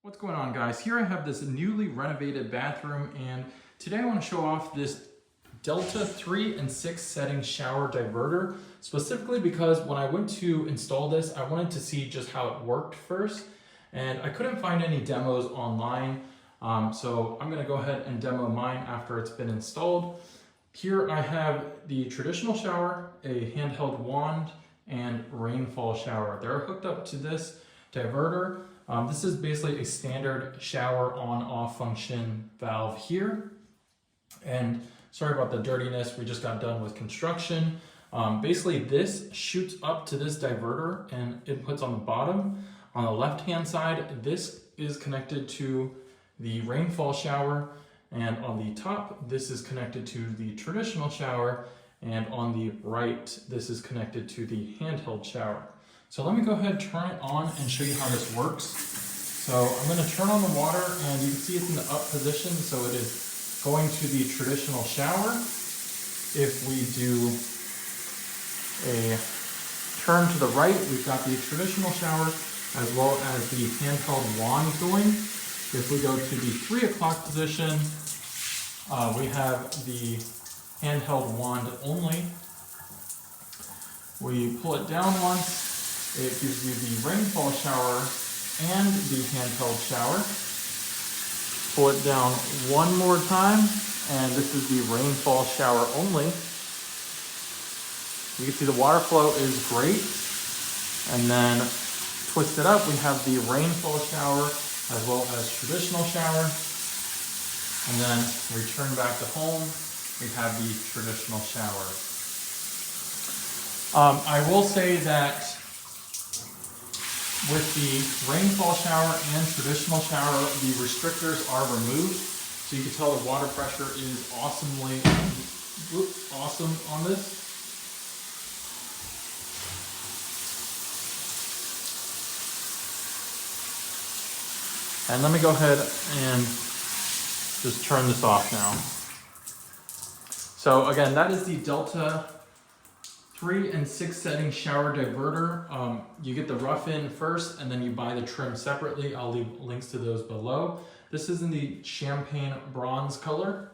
What's going on, guys? Here I have this newly renovated bathroom, and today I want to show off this Delta 3 and 6 setting shower diverter, specifically because when I went to install this, I wanted to see just how it worked first, and I couldn't find any demos online, so I'm going to go ahead and demo mine after it's been installed. Here I have the traditional shower, a handheld wand, and rainfall shower. They're hooked up to this diverter. This is basically a standard shower on-off function valve here. And sorry about the dirtiness, we just got done with construction. Basically this shoots up to this diverter and inputs on the bottom. On the left-hand side, this is connected to the rainfall shower, and on the top, this is connected to the traditional shower, and on the right, this is connected to the handheld shower. So let me go ahead, turn it on, and show you how this works. So I'm going to turn on the water, and you can see it's in the up position, so it is going to the traditional shower. If we do a turn to the right, we've got the traditional shower as well as the handheld wand going. If we go to the 3 o'clock position, we have the handheld wand only. We pull it down once. It gives you the rainfall shower and the handheld shower. Pull it down one more time, and this is the rainfall shower only. You can see the water flow is great. And then twist it up, we have the rainfall shower as well as traditional shower. And then return back to home, we have the traditional shower. I will say that with the rainfall shower and traditional shower, the restrictors are removed. So you can tell the water pressure is awesome on this. And let me go ahead and just turn this off now. So again, that is the Delta 3 and 6 setting shower diverter. You get the rough in first, and then you buy the trim separately. I'll leave links to those below. This is in the champagne bronze color.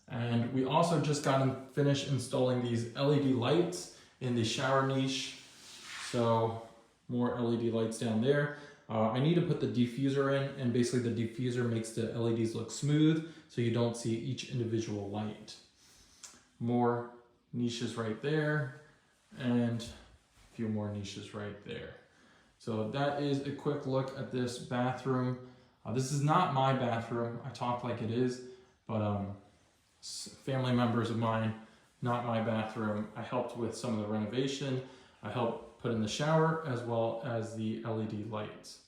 And we also just got finished installing these LED lights in the shower niche. So more LED lights down there. I need to put the diffuser in, and basically the diffuser makes the LEDs look smooth so you don't see each individual light. More niches right there, and a few more niches right there. So that is a quick look at this bathroom. This is not my bathroom. I talk like it is, but family members of mine, not my bathroom. I helped with some of the renovation. I helped put in the shower as well as the LED lights.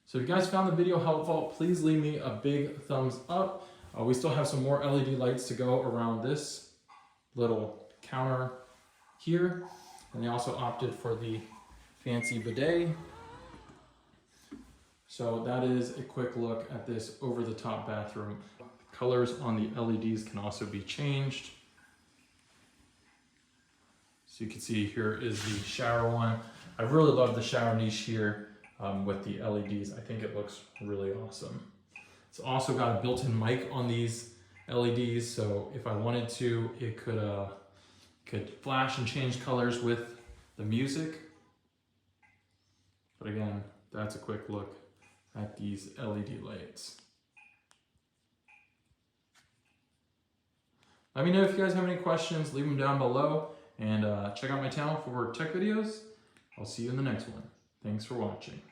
So if you guys found the video helpful, please leave me a big thumbs up. We still have some more LED lights to go around this little counter here, and they also opted for the fancy bidet. So that is a quick look at this over-the-top bathroom. Colors on the LEDs can also be changed. So you can see here is the shower one. I really love the shower niche here with the LEDs. I think it looks really awesome. It's also got a built-in mic on these LEDs, so if I wanted to, it could flash and change colors with the music. But again, that's a quick look at these LED lights. Let me know if you guys have any questions, leave them down below, and check out my channel for tech videos. I'll see you in the next one. Thanks for watching.